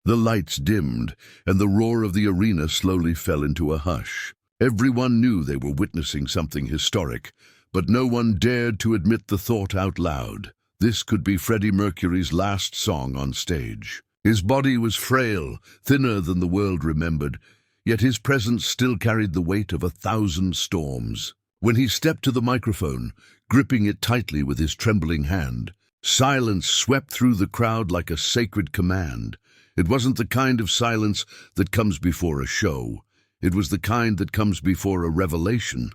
The lights dimmed, and the roar of the arena slowly fell into a hush. Everyone knew they were witnessing something historic, but no one dared to admit the thought out loud. This could be Freddie Mercury's last song on stage. His body was frail, thinner than the world remembered, yet his presence still carried the weight of 1,000 storms. When he stepped to the microphone, gripping it tightly with his trembling hand, silence swept through the crowd like a sacred command. It wasn't the kind of silence that comes before a show. It was the kind that comes before a revelation.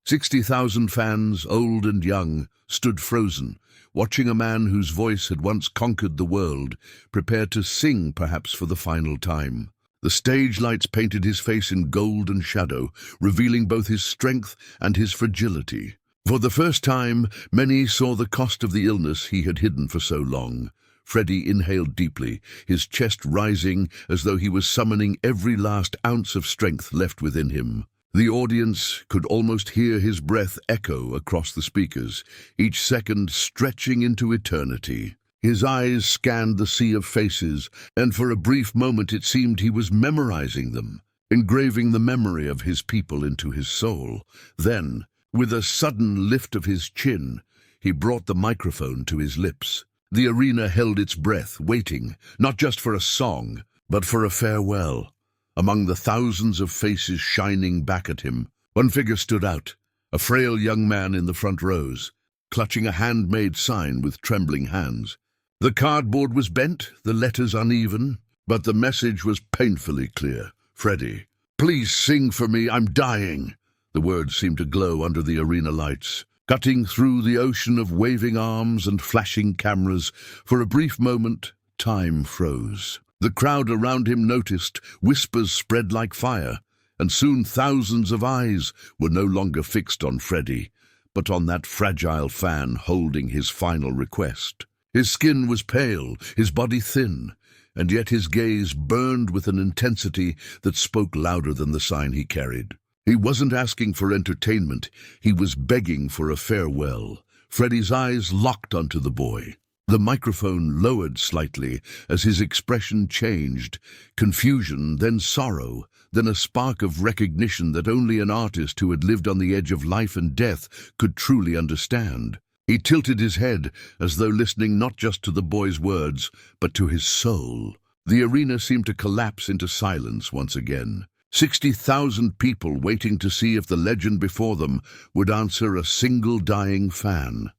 60,000 fans, old and young, stood frozen, watching a man whose voice had once conquered the world, prepared to sing perhaps for the final time. The stage lights painted his face in gold and shadow, revealing both his strength and his fragility. For the first time, many saw the cost of the illness he had hidden for so long. Freddie inhaled deeply, his chest rising as though he was summoning every last ounce of strength left within him. The audience could almost hear his breath echo across the speakers, each second stretching into eternity. His eyes scanned the sea of faces, and for a brief moment it seemed he was memorizing them, engraving the memory of his people into his soul. Then, with a sudden lift of his chin, he brought the microphone to his lips. The arena held its breath, waiting, not just for a song, but for a farewell. Among the thousands of faces shining back at him, one figure stood out, a frail young man in the front rows, clutching a handmade sign with trembling hands. The cardboard was bent, the letters uneven, but the message was painfully clear. "Freddie, please sing for me, I'm dying." The words seemed to glow under the arena lights, cutting through the ocean of waving arms and flashing cameras. For a brief moment, time froze. The crowd around him noticed, whispers spread like fire, and soon thousands of eyes were no longer fixed on Freddie, but on that fragile fan holding his final request. His skin was pale, his body thin, and yet his gaze burned with an intensity that spoke louder than the sign he carried. He wasn't asking for entertainment, he was begging for a farewell. Freddie's eyes locked onto the boy. The microphone lowered slightly as his expression changed, confusion, then sorrow, then a spark of recognition that only an artist who had lived on the edge of life and death could truly understand. He tilted his head as though listening not just to the boy's words, but to his soul. The arena seemed to collapse into silence once again. 60,000 people waiting to see if the legend before them would answer a single dying fan.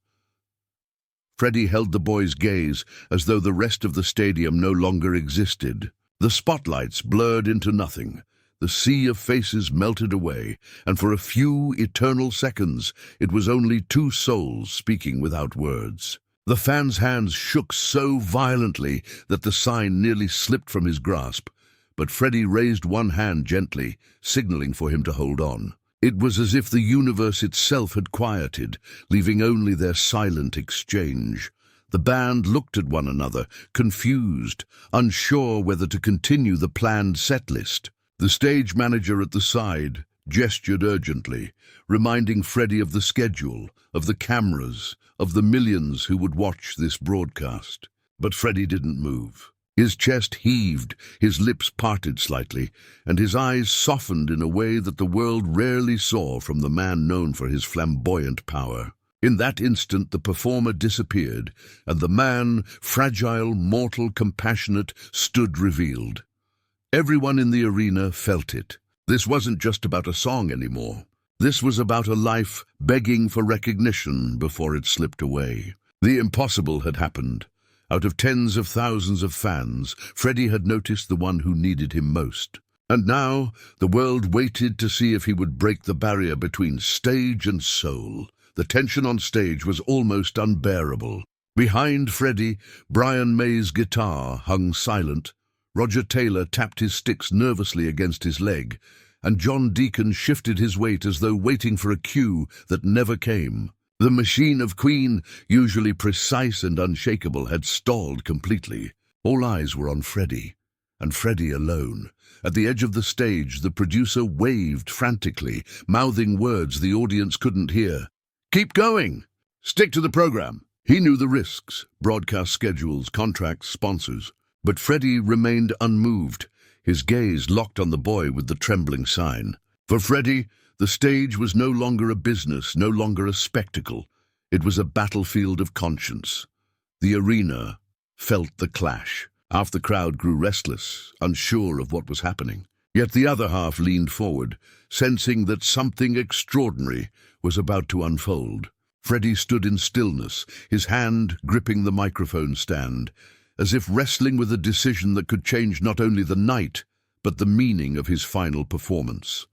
Freddie held the boy's gaze as though the rest of the stadium no longer existed. The spotlights blurred into nothing. The sea of faces melted away, and for a few eternal seconds it was only two souls speaking without words. The fan's hands shook so violently that the sign nearly slipped from his grasp, but Freddie raised one hand gently, signaling for him to hold on. It was as if the universe itself had quieted, leaving only their silent exchange. The band looked at one another, confused, unsure whether to continue the planned set list. The stage manager at the side gestured urgently, reminding Freddie of the schedule, of the cameras, of the millions who would watch this broadcast. But Freddie didn't move. His chest heaved, his lips parted slightly, and his eyes softened in a way that the world rarely saw from the man known for his flamboyant power. In that instant the performer disappeared, and the man, fragile, mortal, compassionate, stood revealed. Everyone in the arena felt it. This wasn't just about a song anymore. This was about a life begging for recognition before it slipped away. The impossible had happened. Out of tens of thousands of fans, Freddie had noticed the one who needed him most. And now, the world waited to see if he would break the barrier between stage and soul. The tension on stage was almost unbearable. Behind Freddie, Brian May's guitar hung silent. Roger Taylor tapped his sticks nervously against his leg, and John Deacon shifted his weight as though waiting for a cue that never came. The machine of Queen, usually precise and unshakable, had stalled completely. All eyes were on Freddie, and Freddie alone. At the edge of the stage, the producer waved frantically, mouthing words the audience couldn't hear. "Keep going! Stick to the program!" He knew the risks: broadcast schedules, contracts, sponsors. But Freddie remained unmoved, his gaze locked on the boy with the trembling sign. For Freddie, the stage was no longer a business, no longer a spectacle. It was a battlefield of conscience. The arena felt the clash. Half the crowd grew restless, unsure of what was happening. Yet the other half leaned forward, sensing that something extraordinary was about to unfold. Freddie stood in stillness, his hand gripping the microphone stand, as if wrestling with a decision that could change not only the night, but the meaning of his final performance.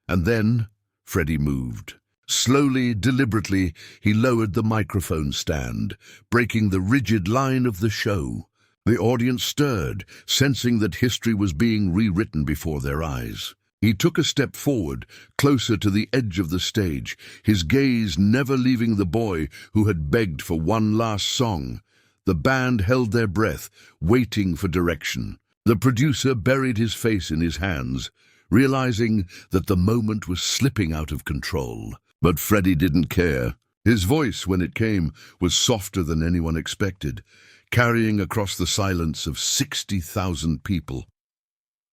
And then Freddie moved. Slowly, deliberately, he lowered the microphone stand, breaking the rigid line of the show. The audience stirred, sensing that history was being rewritten before their eyes. He took a step forward, closer to the edge of the stage, his gaze never leaving the boy who had begged for one last song. The band held their breath, waiting for direction. The producer buried his face in his hands, realizing that the moment was slipping out of control. But Freddie didn't care. His voice, when it came, was softer than anyone expected, carrying across the silence of 60,000 people.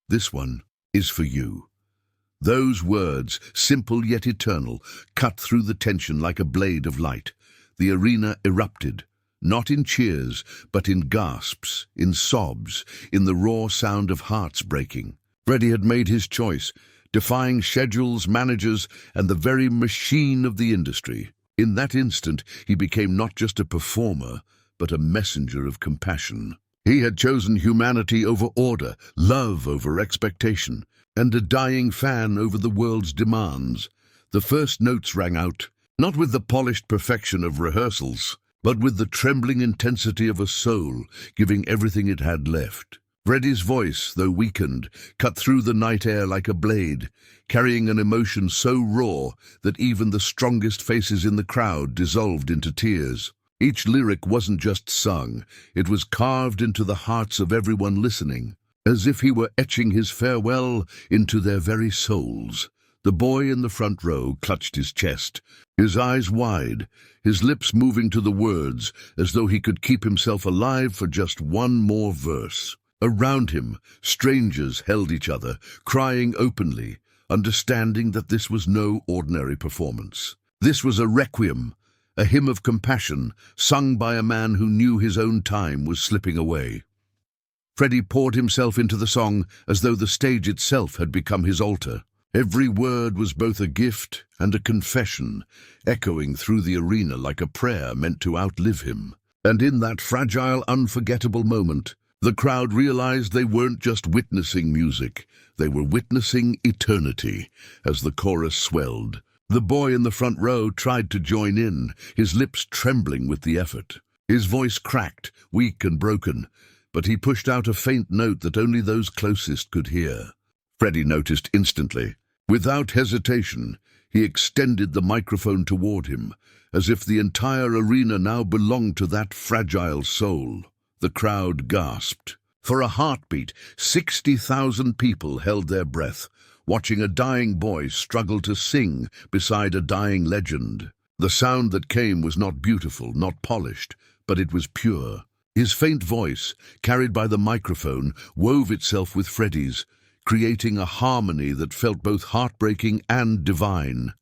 "This one is for you." Those words, simple yet eternal, cut through the tension like a blade of light. The arena erupted, not in cheers, but in gasps, in sobs, in the raw sound of hearts breaking. Freddie had made his choice, defying schedules, managers, and the very machine of the industry. In that instant, he became not just a performer, but a messenger of compassion. He had chosen humanity over order, love over expectation, and a dying fan over the world's demands. The first notes rang out, not with the polished perfection of rehearsals, but with the trembling intensity of a soul giving everything it had left. Freddie's voice, though weakened, cut through the night air like a blade, carrying an emotion so raw that even the strongest faces in the crowd dissolved into tears. Each lyric wasn't just sung, it was carved into the hearts of everyone listening, as if he were etching his farewell into their very souls. The boy in the front row clutched his chest, his eyes wide, his lips moving to the words as though he could keep himself alive for just one more verse. Around him, strangers held each other, crying openly, understanding that this was no ordinary performance. This was a requiem, a hymn of compassion, sung by a man who knew his own time was slipping away. Freddie poured himself into the song as though the stage itself had become his altar. Every word was both a gift and a confession, echoing through the arena like a prayer meant to outlive him. And in that fragile, unforgettable moment, the crowd realized they weren't just witnessing music, they were witnessing eternity as the chorus swelled. The boy in the front row tried to join in, his lips trembling with the effort. His voice cracked, weak and broken, but he pushed out a faint note that only those closest could hear. Freddie noticed instantly. Without hesitation, he extended the microphone toward him, as if the entire arena now belonged to that fragile soul. The crowd gasped. For a heartbeat, 60,000 people held their breath, watching a dying boy struggle to sing beside a dying legend. The sound that came was not beautiful, not polished, but it was pure. His faint voice, carried by the microphone, wove itself with Freddie's, creating a harmony that felt both heartbreaking and divine.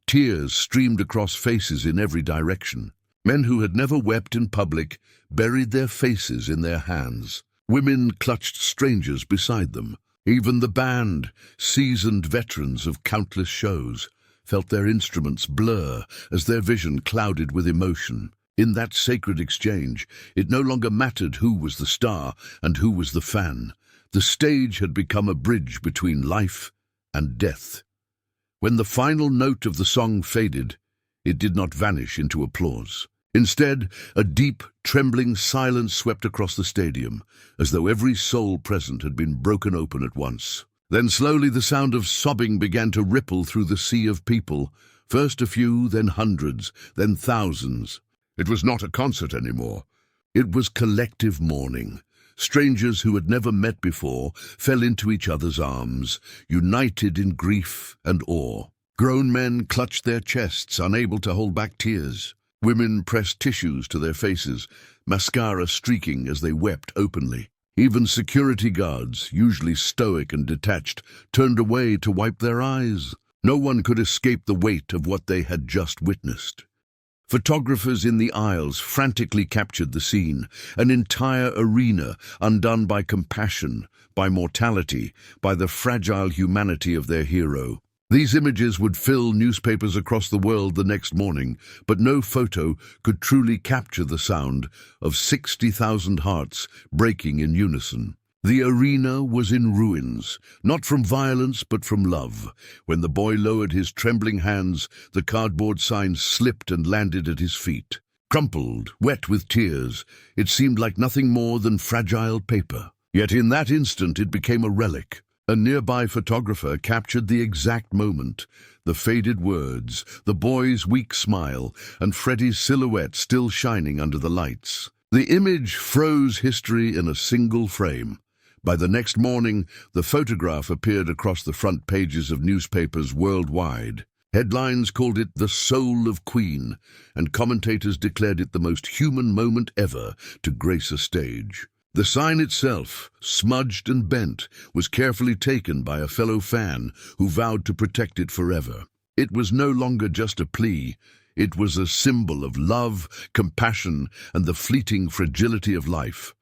Tears streamed across faces in every direction. Men who had never wept in public buried their faces in their hands. Women clutched strangers beside them. Even the band, seasoned veterans of countless shows, felt their instruments blur as their vision clouded with emotion. In that sacred exchange, it no longer mattered who was the star and who was the fan. The stage had become a bridge between life and death. When the final note of the song faded, it did not vanish into applause. Instead, a deep, trembling silence swept across the stadium, as though every soul present had been broken open at once. Then slowly the sound of sobbing began to ripple through the sea of people, first a few, then hundreds, then thousands. It was not a concert anymore. It was collective mourning. Strangers who had never met before fell into each other's arms, united in grief and awe. Grown men clutched their chests, unable to hold back tears. Women pressed tissues to their faces, mascara streaking as they wept openly. Even security guards, usually stoic and detached, turned away to wipe their eyes. No one could escape the weight of what they had just witnessed. Photographers in the aisles frantically captured the scene, an entire arena undone by compassion, by mortality, by the fragile humanity of their hero. These images would fill newspapers across the world the next morning, but no photo could truly capture the sound of 60,000 hearts breaking in unison. The arena was in ruins, not from violence but from love. When the boy lowered his trembling hands, the cardboard sign slipped and landed at his feet. Crumpled, wet with tears, it seemed like nothing more than fragile paper. Yet in that instant it became a relic. A nearby photographer captured the exact moment, the faded words, the boy's weak smile, and Freddie's silhouette still shining under the lights. The image froze history in a single frame. By the next morning, the photograph appeared across the front pages of newspapers worldwide. Headlines called it the soul of Queen, and commentators declared it the most human moment ever to grace a stage. The sign itself, smudged and bent, was carefully taken by a fellow fan who vowed to protect it forever. It was no longer just a plea. It was a symbol of love, compassion, and the fleeting fragility of life.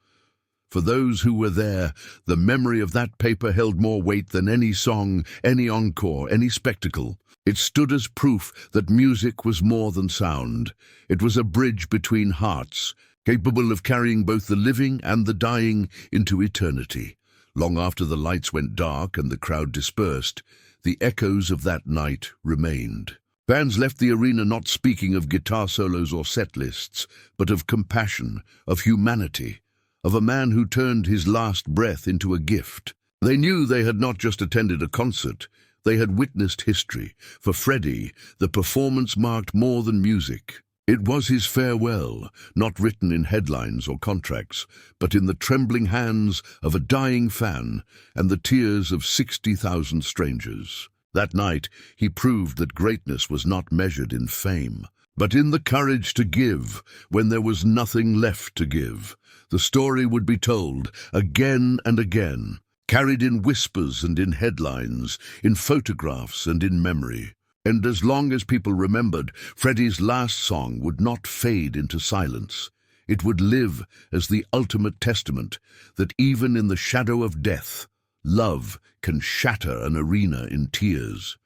For those who were there, the memory of that paper held more weight than any song, any encore, any spectacle. It stood as proof that music was more than sound. It was a bridge between hearts, capable of carrying both the living and the dying into eternity. Long after the lights went dark and the crowd dispersed, the echoes of that night remained. Fans left the arena not speaking of guitar solos or set lists, but of compassion, of humanity, of a man who turned his last breath into a gift. They knew they had not just attended a concert, they had witnessed history. For Freddie, the performance marked more than music. It was his farewell, not written in headlines or contracts, but in the trembling hands of a dying fan and the tears of 60,000 strangers. That night, he proved that greatness was not measured in fame, but in the courage to give when there was nothing left to give. The story would be told again and again, carried in whispers and in headlines, in photographs and in memory. And as long as people remembered, Freddie's last song would not fade into silence. It would live as the ultimate testament that even in the shadow of death, love can shatter an arena in tears.